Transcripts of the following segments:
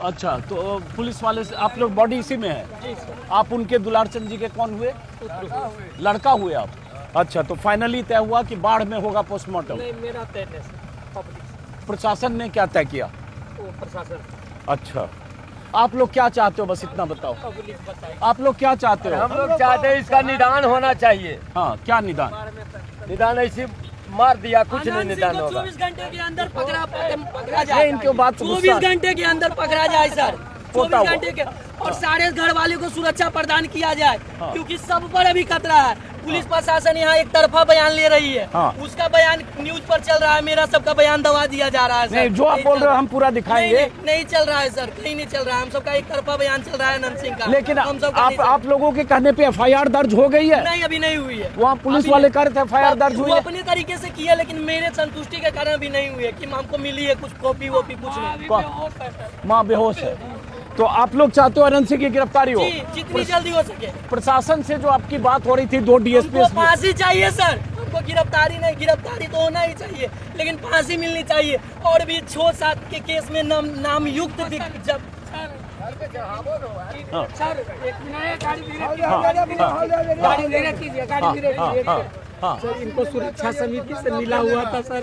अच्छा, तो पुलिस वाले से आप लोग बॉडी इसी में है? आप उनके दुलार चंद जी के कौन हुए? लड़का हुए आप? अच्छा, तो फाइनली तय हुआ कि बाढ़ में होगा पोस्टमार्टम? नहीं, मेरा तय नहीं। प्रशासन ने क्या तय किया? वो प्रशासन। अच्छा, आप लोग क्या चाहते हो, बस इतना बताओ। पब्लिक बताए। आप लोग क्या चाहते हो? हम लोग चाहते हैं इसका निदान होना चाहिए। हाँ, क्या निदान? निदान ऐसे मार दिया, कुछ नहीं निदान होगा। 24 घंटे के अंदर पकड़ा ये जाए। इनके बात 24 घंटे के अंदर पकड़ा जाए सर। होता 24 घंटे के, और सारे घर वाले को सुरक्षा प्रदान किया जाए, क्योंकि सब पर अभी खतरा है। पुलिस प्रशासन यहाँ एक तरफा बयान ले रही है। उसका बयान न्यूज पर चल रहा है, मेरा सबका बयान दबा दिया जा रहा है सर। नहीं, जो आप बोल रहे हो हम पूरा दिखाएंगे। नहीं चल रहा है सर, कहीं नहीं चल रहा है। हम सबका एक तरफा बयान चल रहा है अनंत सिंह का। लेकिन हम सबका आप लोगों के कहने पे एफआईआर दर्ज हो गई है? नहीं, अभी नहीं हुई है। वहाँ पुलिस वाले कर रहे थे, एफआईआर दर्ज हुई वो है? अपने तरीके से किया, लेकिन मेरे संतुष्टि के कारण भी नहीं हुई है कि हमको मिली है कुछ कॉपी वॉपी, कुछ नहीं। माँ बेहोश है। तो आप लोग चाहते हो अनंत सिंह की गिरफ्तारी हो? जी, जितनी जल्दी हो सके। प्रशासन से जो आपकी बात हो रही थी, 2 डीएसपी, हमको फांसी चाहिए सर। हमको गिरफ्तारी नहीं, गिरफ्तारी तो होना ही चाहिए, लेकिन फांसी मिलनी चाहिए। और भी 6-7 के केस में नाम युक्त जब सर, एक मिनट, गाड़ी धीरे कीजिए, गाड़ी धीरे कीजिए। सर, इनको सुरक्षा समिति से मिला हुआ था सर।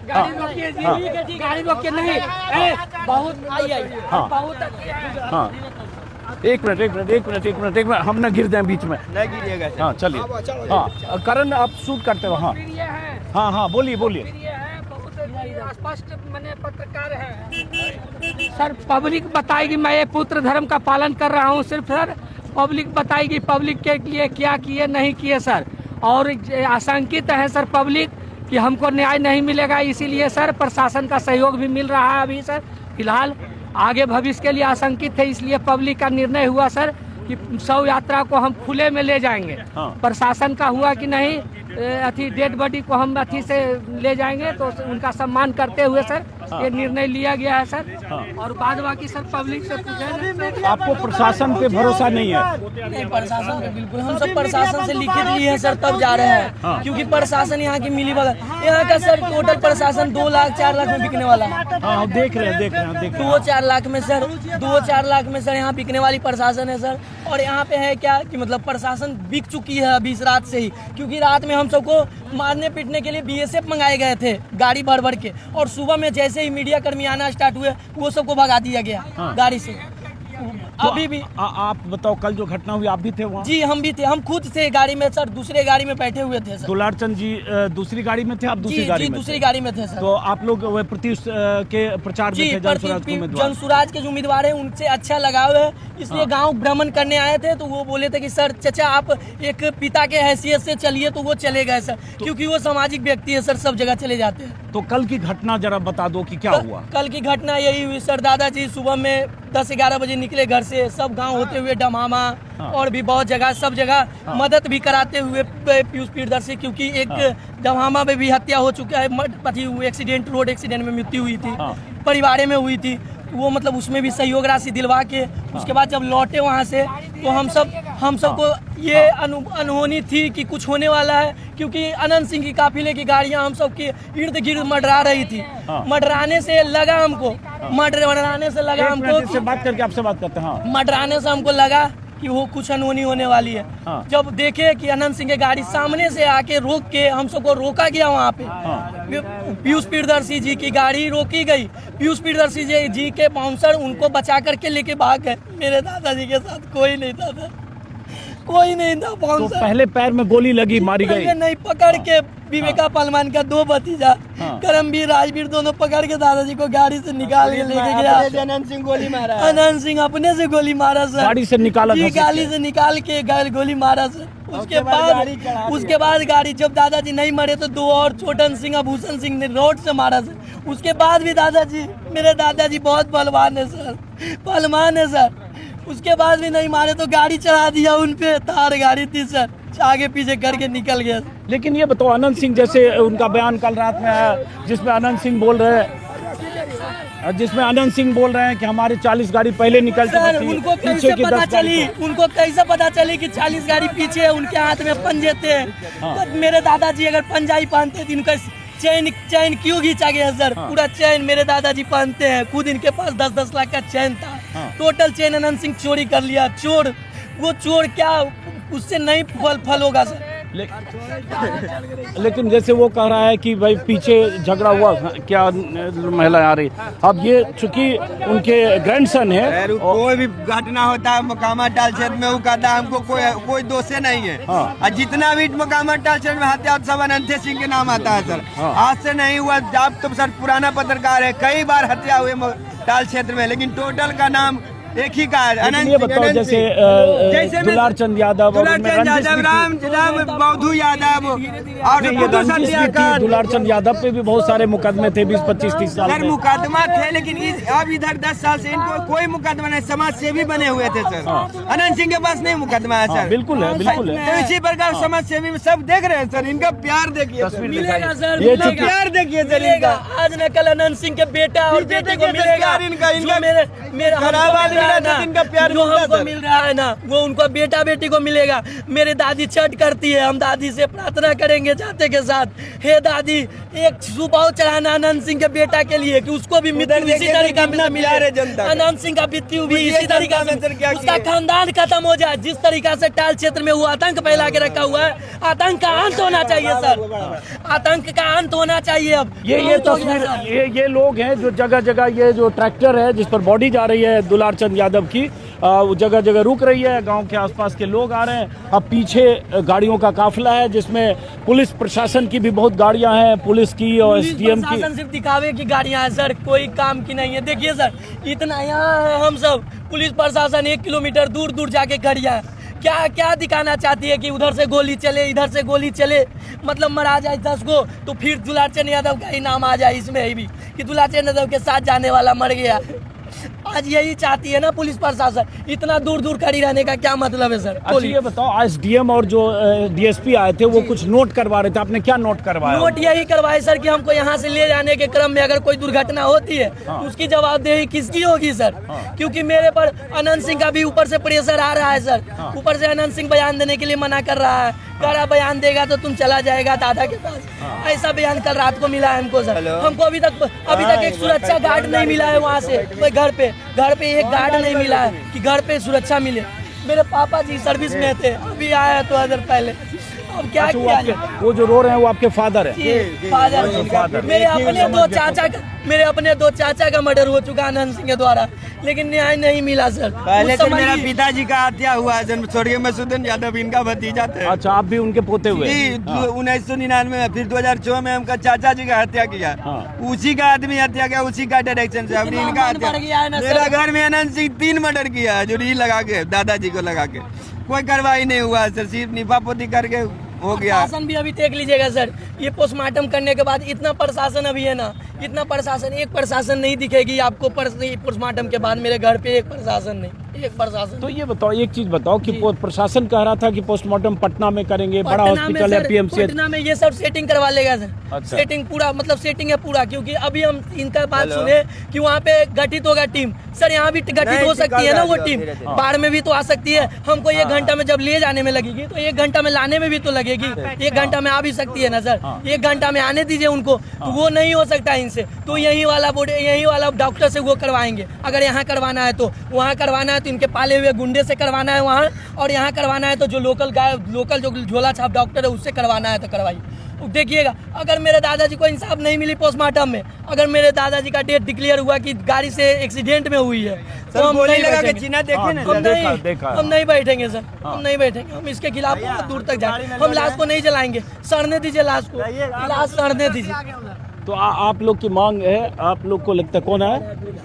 गाड़ी रोकिए जी, गाड़ी रोकिए नहीं। बहुत बहुत हाँ, एक मिनट, हम ना गिर जाए बीच में। नहीं गिरिएगा। हाँ, चलिए। हाँ, करण आप शूट करते हो? हाँ, बोलिए। स्पष्ट मैंने पत्रकार है सर। पब्लिक बताएगी मैं ये पुत्र धर्म का पालन कर रहा हूँ, सिर्फ सर पब्लिक बताएगी पब्लिक के लिए क्या किए नहीं किए सर। और आशंकित है सर पब्लिक कि हमको न्याय नहीं मिलेगा, इसीलिए सर प्रशासन का सहयोग भी मिल रहा है अभी सर। फिलहाल आगे भविष्य के लिए आशंकित है, इसलिए पब्लिक का निर्णय हुआ सर कि शव यात्रा को हम खुले में ले जाएंगे। प्रशासन का हुआ कि नहीं, अथी डेड बॉडी को हम अथी से ले जाएंगे, तो उनका सम्मान करते हुए सर ये निर्णय लिया गया है सर। और बाद बाकी सर पब्लिक से पूछे। आपको प्रशासन पे भरोसा नहीं है? नहीं, प्रशासन पे बिल्कुल, हम सब प्रशासन से लिखित लिए हैं सर, तब जा रहे हैं। क्योंकि प्रशासन यहाँ की मिली भगत, यहाँ का सर टोटल प्रशासन 2 लाख 4 लाख में बिकने वाला है। हाँ, देख रहे हैं 2-4 लाख में सर, 2-4 लाख में सर यहाँ बिकने वाली प्रशासन है सर। और यहाँ पे है क्या कि मतलब प्रशासन बिक चुकी है अभी इस रात से ही, क्योंकि रात में हम सबको मारने पीटने के लिए बीएसएफ मंगाए गए थे गाड़ी भर के, और सुबह में जैसे ही मीडिया कर्मी आना स्टार्ट हुए वो सबको भगा दिया गया गाड़ी से। तो अभी भी आप बताओ, कल जो घटना हुई आप भी थे वहाँ? जी, हम भी थे, हम खुद थे गाड़ी में सर, दूसरे गाड़ी में बैठे हुए थे सर। दुलार चंद जी दूसरी गाड़ी में थे, आप दूसरी गाड़ी में? दूसरी गाड़ी में थे सर। तो आप लोग प्रत्युष के प्रचार में थे, जनसुराज के जो उम्मीदवार है उनसे अच्छा लगाव है, इसलिए गांव भ्रमण करने आए थे। तो वो बोले थे कि सर चचा आप एक पिता के हैसियत से चलिए, तो वो चले गए सर, क्योंकि वो सामाजिक व्यक्ति है सर, सब जगह चले जाते हैं। तो कल की घटना जरा बता दो कि क्या हुआ? कल की घटना यही हुई सर, दादाजी सुबह में 10-11 बजे निकले घर से, सब गांव होते हुए डमामा और भी बहुत जगह, सब जगह मदद भी कराते हुए पीयूष प्रियदर्शी, क्योंकि एक डमामा में भी हत्या हो चुका है, एक्सीडेंट, रोड एक्सीडेंट में मृत्यु हुई थी, परिवार में हुई थी। वो मतलब उसमें भी सहयोग राशि दिलवा के उसके बाद जब लौटे वहाँ से, तो हम सबको ये अनहोनी थी कि कुछ होने वाला है, क्योंकि अनंत सिंह की काफिले की गाड़ियाँ हम सबके इर्द गिर्द मंडरा रही थी। मंडराने से लगा हमको, मंडराने से लगा हमको, से बात करके आपसे बात करते हैं। मंडराने से हमको लगा कि वो कुछ अनहोनी होने वाली है। जब देखे कि अनंत सिंह की गाड़ी सामने से आके रोक के हम सबको रोका गया, वहाँ पे पीयूष प्रियदर्शी जी की गाड़ी रोकी गई, पीयूष प्रियदर्शी जी के बाउंसर उनको बचा करके लेके भाग गए। मेरे दादाजी के साथ कोई नहीं था, कोई नहीं था। तो पहले पैर में गोली लगी, मारी गई? नहीं, पकड़ के विवेका पहलवान का 2 भतीजा करमवीर राजवीर दोनों पकड़ के दादाजी को गाड़ी से निकाल के लेके गया। अनंत सिंह गोली मारा, अनंत सिंह अपने से गोली मारा सर, गाड़ी से निकाला, गाड़ी से निकाल के गोली मारा सर। उसके बाद गाड़ी जब दादाजी नहीं मरे तो 2 और छोटन सिंह, भूषण सिंह ने रोड से मारा सर। उसके बाद भी मेरे दादाजी बहुत पहलवान है सर, पहलवान है सर। उसके बाद भी नहीं मारे तो गाड़ी चढ़ा दिया उन पे, थार गाड़ी थी सर, आगे पीछे करके निकल गया। लेकिन ये बताओ, अनंत सिंह जैसे उनका बयान कल रात में आया, जिसमें अनंत सिंह बोल रहे हैं कि हमारे 40 गाड़ी पहले निकल सर, उनको कैसे पता चली कि 40 गाड़ी पीछे है, उनके हाथ में पंजे थे। तो मेरे दादाजी अगर पंजा ही पहनते थे, चैन चैन क्यों खींचा गया सर? पूरा चैन मेरे दादाजी पहनते हैं, खुद इनके पास 10-10 लाख का चैन था। टोटल चैन अनंत सिंह चोरी कर लिया। चोर, वो चोर क्या, उससे नहीं फल होगा सर। लेकिन जैसे वो कह रहा है कि भाई पीछे झगड़ा हुआ, क्या महिला आ रही, अब ये चूंकि उनके ग्रैंडसन है, कोई भी घटना होता है मोकामा टाल क्षेत्र में, वो कहता है हमको कोई दोष नहीं है। और जितना भी मोकामा टाल क्षेत्र में हत्या सब अनंत सिंह के नाम आता है सर। आज से नहीं हुआ, आप तो सर पुराना पत्रकार है, कई बार हत्या हुए टाल क्षेत्र में, लेकिन टोटल का नाम एक ही का है, अनंत। ये बताओ जैसे दुलार चंद यादव, राम बौद्धू यादव और दुलार चंद यादव पे भी बहुत सारे मुकदमे थे 20-25-30 साल सर मुकदमा थे, लेकिन अब इधर 10 साल से इनको कोई मुकदमा नहीं, समाज सेवी बने हुए थे सर। अनंत सिंह के पास नहीं मुकदमा है सर। बिल्कुल है, बिल्कुल है। तो इसी प्रकार समाज सेवी में सब देख रहे हैं सर, इनका प्यार देखिए, मिलेगा सर, ये मिलेगा, प्यार देखिए सर मिलेगा। इनका। आज न कल अनंत सिंह के बेटा और बेटी को मिलेगा। इनका मेरे खराब आदमी रहता है, इनका प्यार जो मिलता है हमको सर। मिल रहा है ना, वो उनको बेटा बेटी को मिलेगा। मेरे दादी छठ करती है, हम दादी से प्रार्थना करेंगे जाते के साथ, हे दादी एक सुपाव चढ़ाना अनंत सिंह के बेटा के लिए कि उसको भी मृत्यु इसी तरीका में मिले। अनंत सिंह का मृत्यु भी इसी तरीका से, उसका खानदान खत्म हो जाए। जिस तरीका से टाल क्षेत्र में वो आतंक फैला के रखा हुआ है, आतंक का अंत होना चाहिए सर, आतंक का अंत होना चाहिए। अब ये तस्वीर, ये लोग हैं जो जगह जगह, ये जो ट्रैक्टर है जिस पर बॉडी जा रही है दुलार चंद यादव की, वो जगह जगह रुक रही है, गांव के आसपास के लोग आ रहे हैं। अब पीछे गाड़ियों का काफिला है जिसमें पुलिस प्रशासन की भी बहुत गाड़ियां हैं, पुलिस की और एसडीएम की। सिर्फ दिखावे की गाड़ियां हैं सर, कोई काम की नहीं है। देखिए सर, इतना यहाँ है, हम सब पुलिस प्रशासन 1 किलोमीटर दूर दूर जाके खड़ी है। क्या क्या दिखाना चाहती है कि उधर से गोली चले, इधर से गोली चले, मतलब मरा जाए 10 को, तो फिर दुलार चंद यादव का ही नाम आ जाए इसमें भी कि दुलार चंद यादव के साथ जाने वाला मर गया। आज यही चाहती है ना पुलिस प्रशासन, इतना दूर दूर खड़ी रहने का क्या मतलब है सर? अच्छा ये बताओ, एसडीएम और जो डीएसपी आए थे वो कुछ नोट करवा रहे थे, आपने क्या नोट करवाया? नोट यही करवाए सर कि हमको यहाँ से ले जाने के क्रम में अगर कोई दुर्घटना होती है तो उसकी जवाबदेही किसकी होगी सर? क्योंकि मेरे पर अनंत सिंह का भी ऊपर से प्रेशर आ रहा है सर, ऊपर से अनंत सिंह बयान देने के लिए मना कर रहा है, कह रहा बयान देगा तो तुम चला जाएगा दादा के पास। ऐसा बयान कल रात को मिला है हमको सर। हमको अभी तक एक सुरक्षा गार्ड नहीं मिला है वहाँ से, घर पे एक गार्ड नहीं मिला है कि घर पे सुरक्षा मिले। मेरे पापा जी सर्विस में थे, अभी आया तो अदर पहले। अब क्या किया जाए? वो जो रो रहे हैं वो आपके फादर है? फादर। मेरे अपने दो चाचा का मर्डर हो चुका अनंत सिंह के द्वारा, लेकिन न्याय नहीं मिला सर। पहले तो मेरा पिताजी का हत्या हुआ है, स्वर्गीय मसूदन यादव इनका भतीजा थे। अच्छा, आप भी उनके पोते हुए? 1999 में, फिर 2006 में हमका चाचा जी का हत्या किया। उसी का आदमी हत्या किया, उसी का डायरेक्शन से अभी इनका हत्या। मेरा घर में अनंत सिंह 3 मर्डर किया है, जो री लगा के दादाजी को लगा के, कोई कार्रवाई नहीं हुआ सर, सिर्फ निफापोती करके हो गया। प्रशासन भी अभी देख लीजिएगा सर, ये पोस्टमार्टम करने के बाद इतना प्रशासन अभी है ना, इतना प्रशासन, एक प्रशासन नहीं दिखेगी आपको पोस्टमार्टम के बाद मेरे घर पे एक प्रशासन नहीं, एक प्रशासन। तो ये बताओ, एक चीज बताओ कि प्रशासन कह रहा था कि पोस्टमार्टम पटना में करेंगे, बड़ा हॉस्पिटल है पीएमसीएच, पटना में ये सब सेटिंग करवा लेगा सर। अच्छा। सेटिंग पूरा, मतलब सेटिंग है पूरा, क्योंकि अभी हम इनका बात सुने कि वहाँ पे गठित होगा टीम। सर यहाँ भी गठित हो सकती है ना वो टीम, बाढ़ में भी तो आ सकती है। हमको 1 घंटा में जब ले जाने में लगेगी तो 1 घंटा में लाने में भी तो लगेगी, 1 घंटा में आ भी सकती है ना सर। 1 घंटा में आने दीजिए उनको, तो वो नहीं हो सकता इनसे, तो यही वाला डॉक्टर से वो करवाएंगे। अगर यहाँ करवाना है तो वहाँ करवाना है, तो इनके पाले हुए गुंडे से करवाना है वहाँ, और यहाँ करवाना है तो जो लोकल जो झोला छाप डॉक्टर है उससे करवाना है तो करवाइए। देखिएगा, अगर मेरे दादाजी को इंसाफ नहीं मिली पोस्टमार्टम में, अगर मेरे दादाजी का डेट डिक्लेयर हुआ कि गाड़ी से एक्सीडेंट में हुई है, तो हम नहीं बैठेंगे। हम नहीं बैठेंगे सर, हम नहीं बैठेंगे, हम इसके खिलाफ बहुत दूर तक जाएंगे। हम लाश को नहीं जलाएंगे, सड़ने दीजिए लाश को, लाश सड़ने दीजिए। तो आप लोग की मांग है, आप लोग को लगता है कौन है?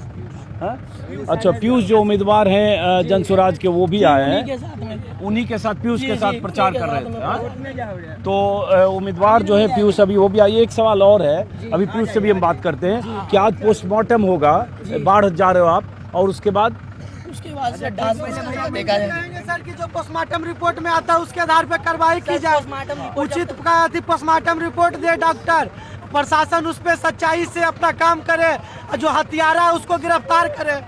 अच्छा, पीयूष जो उम्मीदवार हैं जन स्वराज के, वो भी आए हैं, उन्हीं के साथ पीयूष के साथ प्रचार कर रहे थे। तो उम्मीदवार जो है पीयूष, अभी वो भी आई। एक सवाल और है, अभी पीयूष से भी हम बात करते हैं कि आज पोस्टमार्टम होगा, बाढ़ जा रहे हो आप, और उसके बाद सर देखा जाए सर की जो पोस्टमार्टम रिपोर्ट में आता है उसके आधार पर कार्रवाई की जाए, उचित पोस्टमार्टम रिपोर्ट दे डॉक्टर, प्रशासन उस पर सच्चाई से अपना काम करे, जो हत्यारा है उसको गिरफ्तार करे,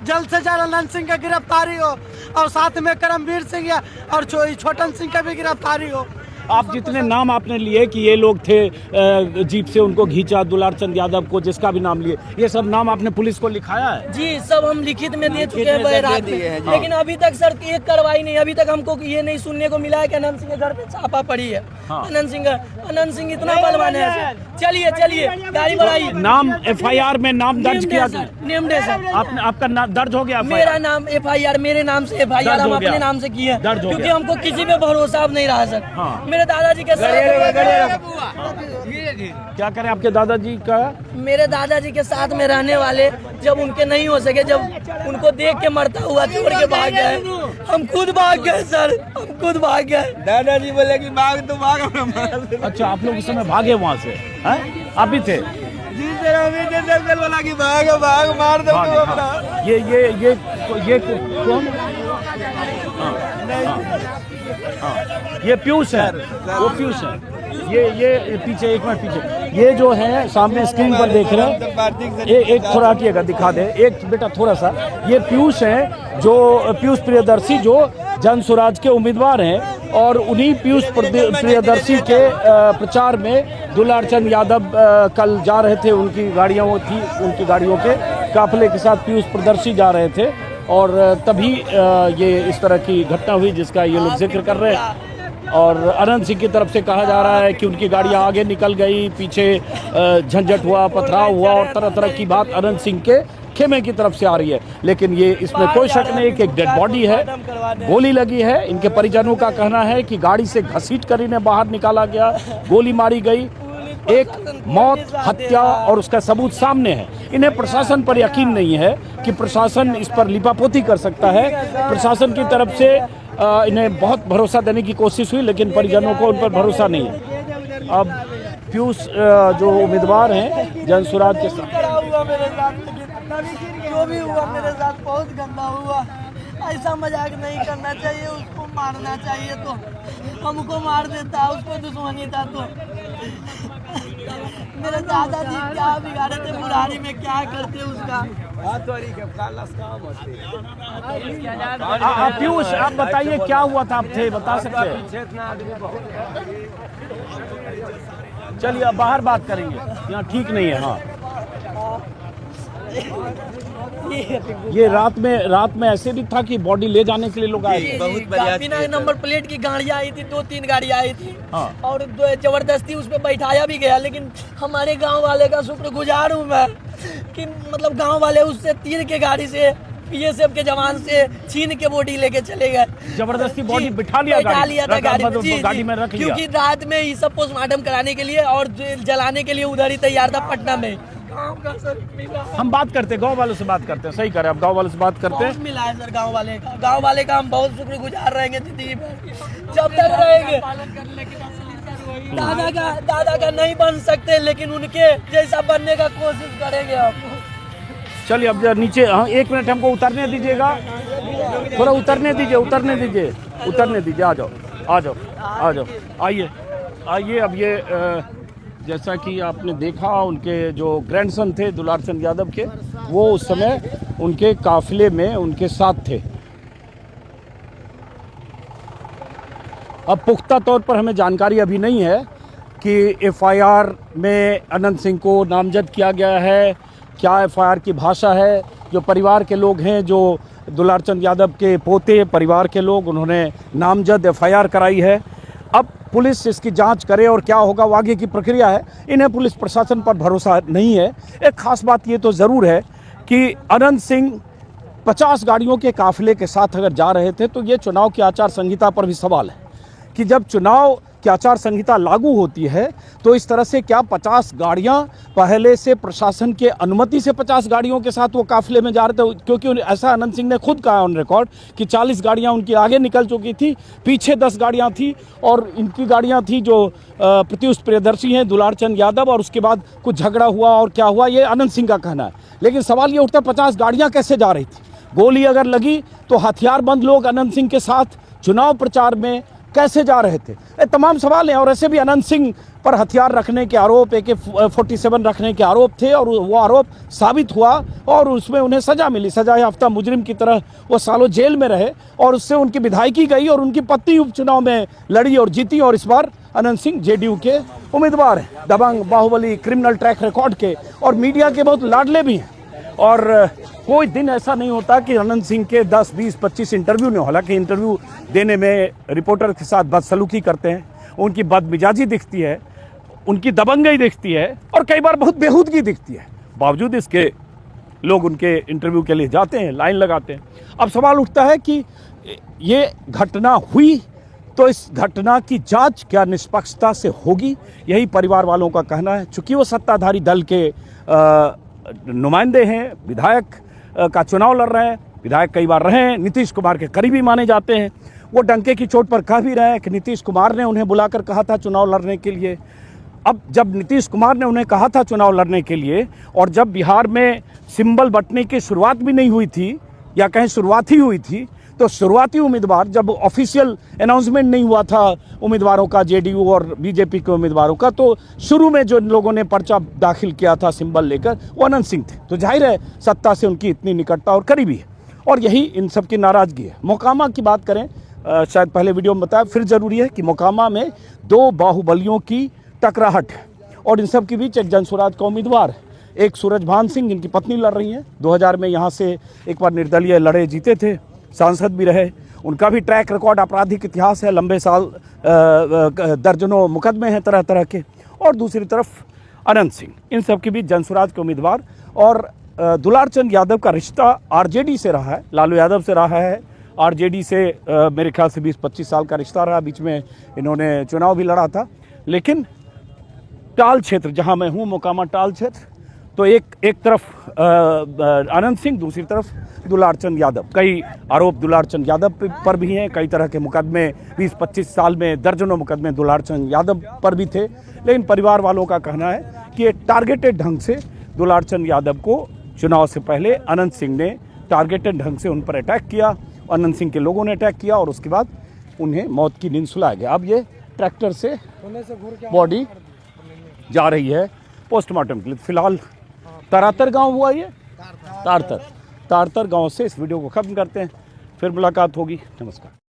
जल्द से जल्द अनंत सिंह की गिरफ्तारी हो, और साथ में करमवीर सिंह और छोटन सिंह की भी गिरफ्तारी हो। आप जितने नाम आपने लिए कि ये लोग थे जीप से उनको घींचा, दुलार चंद यादव को, जिसका भी नाम लिए, ये सब नाम आपने पुलिस को लिखाया है? जी सब हम लिखित में दे चुके हैं रात में, लेकिन अभी तक सर एक कार्रवाई नहीं। अभी तक हमको ये नहीं सुनने को मिला है कि अनंत सिंह के घर पे छापा पड़ी है। अनंत सिंह इतना बलवान है। चलिए गाड़ी बढ़ाइए। नाम FIR में नाम दर्ज किया? नेम्ड है सर। आपका दर्ज हो गया? मेरा नाम FIR, मेरे नाम से FIR हम अपने नाम से किए, क्योंकि हमको किसी पे भरोसा अब नहीं रहा सर। मेरे दादाजी के साथ क्या करें आपके दादाजी का? मेरे दादाजी के साथ में रहने वाले जब उनके नहीं हो सके, जब उनको देख के मरता हुआ छोड़ के भाग गए, हम खुद भाग गए सर, हम खुद भाग गए। दादाजी बोले कि भाग तो भाग। अच्छा, आप लोग उस समय भागे वहाँ से? हैं? आप भी थे? जी सर, हमें जंगल बोला कि भाग भाग, मार दो अपना। ये कौन? ये पीयूष है, वो पीयूष है। ये पीछे, एक मिनट पीछे, ये जो है सामने स्क्रीन पर देख रहे हैं, एक थोड़ा हटिएगा, दिखा दे एक बेटा थोड़ा सा। ये पीयूष है, जो पीयूष प्रियदर्शी जो जन स्वराज के उम्मीदवार हैं, और उन्हीं पीयूष प्रियदर्शी के प्रचार में दुलार चंद यादव कल जा रहे थे। उनकी गाड़ियाँ वो थी, उनकी गाड़ियों के काफिले के साथ पीयूष प्रियदर्शी जा रहे थे, और तभी ये इस तरह की घटना हुई जिसका ये लोग जिक्र कर रहे हैं। और अनंत सिंह की तरफ से कहा जा रहा है कि उनकी गाड़ियां आगे निकल गई, पीछे झंझट हुआ, पथराव हुआ, और तरह तरह की बात अनंत सिंह के खेमे की तरफ से आ रही है। लेकिन ये इसमें कोई शक नहीं कि एक डेड बॉडी है, गोली लगी है। इनके परिजनों का कहना है कि गाड़ी से घसीट कर इन्हें बाहर निकाला गया, गोली मारी गई। एक मौत, हत्या और उसका सबूत सामने है। इन्हें प्रशासन पर यकीन नहीं है कि प्रशासन इस पर लिपापोती कर सकता है। प्रशासन की तरफ से इन्हें बहुत भरोसा देने की कोशिश हुई, लेकिन परिजनों को उन पर भरोसा नहीं है। अब पीयूष जो उम्मीदवार हैं जन स्वराज के साथ, जो भी हुआ मेरे साथ बहुत गंदा हुआ। ऐसा मजाक नहीं करना चाहिए, उसको मारना चाहिए तो हमको मार देता, उसको दुश्मनी था तो। मेरे दादाजी क्या बिगाड़े थे, बुढ़ारी में क्या करते उसका। पीयूष आप बताइए क्या हुआ था, आप थे, बता सकते हैं? चलिए अब बाहर बात करेंगे, यहाँ ठीक नहीं है। हाँ, ये रात में ऐसे भी था कि बॉडी ले जाने के लिए लोग आए थे? बहुत बढ़िया, बिना नंबर प्लेट की गाड़ियाँ आई थी, 2-3 गाड़ियाँ आई थी। हाँ। और जबरदस्ती उस पर बैठाया भी गया, लेकिन हमारे गांव वाले का शुक्रगुजार हूँ मैं कि मतलब गांव वाले उससे तीर के गाड़ी से BSF के जवान से छीन के बॉडी लेके चले गए। जबरदस्ती बॉडी बिठा लिया था गाड़ी में रख लिया, क्योंकि रात में ये सब पोस्टमार्टम कराने के लिए और जलाने के लिए उधर ही तैयार था पटना में। हम बात करते, गांव वालों से बात करते हैं। सही करें, अब गांव वालों से बात करते हैं। मिला है सर गांव वाले का हम बहुत शुक्रगुजार रहेंगे जिंदगी भर, जब तक रहेंगे। दादा का नहीं बन सकते, लेकिन उनके जैसा बनने का कोशिश करेंगे हम। चलिए अब नीचे, हाँ 1 मिनट हमको उतरने दीजिएगा, थोड़ा उतरने दीजिए, आ जाओ, आइए। अब ये जैसा कि आपने देखा, उनके जो ग्रैंडसन थे दुलार चंद यादव के, वो उस समय उनके काफिले में उनके साथ थे। अब पुख्ता तौर पर हमें जानकारी अभी नहीं है कि FIR में अनंत सिंह को नामजद किया गया है, क्या FIR की भाषा है। जो परिवार के लोग हैं, जो दुलार चंद यादव के पोते परिवार के लोग, उन्होंने नामजद FIR कराई है। अब पुलिस इसकी जांच करे और क्या होगा वो आगे की प्रक्रिया है। इन्हें पुलिस प्रशासन पर भरोसा नहीं है। एक खास बात ये तो ज़रूर है कि अनंत सिंह 50 गाड़ियों के काफिले के साथ अगर जा रहे थे, तो ये चुनाव की आचार संहिता पर भी सवाल है कि जब चुनाव की आचार संहिता लागू होती है तो इस तरह से क्या 50 गाड़ियां पहले से प्रशासन के अनुमति से 50 गाड़ियों के साथ वो काफिले में जा रहे थे? क्योंकि ऐसा अनंत सिंह ने खुद कहा ऑन रिकॉर्ड कि 40 गाड़ियां उनकी आगे निकल चुकी थी, पीछे 10 गाड़ियां थी, और इनकी गाड़ियां थी जो पीयूष प्रियदर्शी हैं, दुलार चंद यादव, और उसके बाद कुछ झगड़ा हुआ और क्या हुआ, ये अनंत सिंह का कहना है। लेकिन सवाल ये उठता है 50 गाड़ियाँ कैसे जा रही थी? गोली अगर लगी तो हथियारबंद लोग अनंत सिंह के साथ चुनाव प्रचार में कैसे जा रहे थे, ये तमाम सवाल हैं। और ऐसे भी अनंत सिंह पर हथियार रखने के आरोप, AK-47 रखने के आरोप थे और वो आरोप साबित हुआ और उसमें उन्हें सज़ा मिली। सजा याफ्ता मुजरिम की तरह वो सालों जेल में रहे और उससे उनकी विधायकी गई और उनकी पत्नी उपचुनाव में लड़ी और जीती। और इस बार अनंत सिंह JDU के उम्मीदवार हैं, दबंग, बाहुबली, क्रिमिनल ट्रैक रिकॉर्ड के और मीडिया के बहुत लाडले भी हैं। और कोई दिन ऐसा नहीं होता कि अनंत सिंह के 10, 20, 25 इंटरव्यू नहीं हो। हालांकि इंटरव्यू देने में रिपोर्टर के साथ बदसलूकी करते हैं, उनकी बदमिजाजी दिखती है, उनकी दबंगई दिखती है और कई बार बहुत बेहूदगी दिखती है। बावजूद इसके लोग उनके इंटरव्यू के लिए जाते हैं, लाइन लगाते हैं। अब सवाल उठता है कि ये घटना हुई तो इस घटना की जांच क्या निष्पक्षता से होगी? यही परिवार वालों का कहना है। चूंकि वो सत्ताधारी दल के नुमाइंदे हैं, विधायक का चुनाव लड़ रहे हैं, विधायक कई बार रहे हैं, नीतीश कुमार के करीबी माने जाते हैं। वो डंके की चोट पर कह भी रहे हैं कि नीतीश कुमार ने उन्हें बुलाकर कहा था चुनाव लड़ने के लिए। अब जब नीतीश कुमार ने उन्हें कहा था चुनाव लड़ने के लिए और जब बिहार में सिंबल बंटने की शुरुआत भी नहीं हुई थी या कहीं शुरुआत ही हुई थी, तो शुरुआती उम्मीदवार, जब ऑफिशियल अनाउंसमेंट नहीं हुआ था उम्मीदवारों का, JDU और BJP के उम्मीदवारों का, तो शुरू में जो लोगों ने पर्चा दाखिल किया था सिंबल लेकर वो अनंत सिंह थे। तो जाहिर है सत्ता से उनकी इतनी निकटता और करीबी है और यही इन सब की नाराजगी है। मोकामा की बात करें, शायद पहले वीडियो में बताया, फिर जरूरी है कि मोकामा में 2 बाहुबलियों की टकराहट है और इन सब के बीच एक जनसुराज का उम्मीदवार है, एक सूरजभान सिंह जिनकी पत्नी लड़ रही हैं। 2000 में यहाँ से एक बार निर्दलीय लड़े, जीते थे, सांसद भी रहे। उनका भी ट्रैक रिकॉर्ड, आपराधिक इतिहास है, लंबे साल दर्जनों मुकदमे हैं तरह तरह के। और दूसरी तरफ अनंत सिंह, इन सब के बीच जनसुराज के उम्मीदवार। और दुलारचंद यादव का रिश्ता RJD से रहा है, लालू यादव से रहा है। RJD से मेरे ख्याल से 20-25 साल का रिश्ता रहा। बीच में इन्होंने चुनाव भी लड़ा था। लेकिन टाल क्षेत्र जहां मैं हूं, मोकामा टाल क्षेत्र, तो एक तरफ अनंत सिंह, दूसरी तरफ दुलारचंद यादव। कई आरोप दुलारचंद यादव पर भी हैं, कई तरह के मुकदमे 20-25 साल में दर्जनों मुकदमे दुलारचंद यादव पर भी थे। लेकिन परिवार वालों का कहना है कि ये टारगेटेड ढंग से दुलारचंद यादव को चुनाव से पहले अनंत सिंह ने टारगेटेड ढंग से उन पर अटैक किया, अनंत सिंह के लोगों ने अटैक किया और उसके बाद उन्हें मौत की नींद सुलाया गया। अब ये ट्रैक्टर से बॉडी जा रही है पोस्टमार्टम के लिए। फिलहाल तारातर गांव हुआ, ये तारतर गांव से इस वीडियो को खत्म करते हैं। फिर मुलाकात होगी। नमस्कार।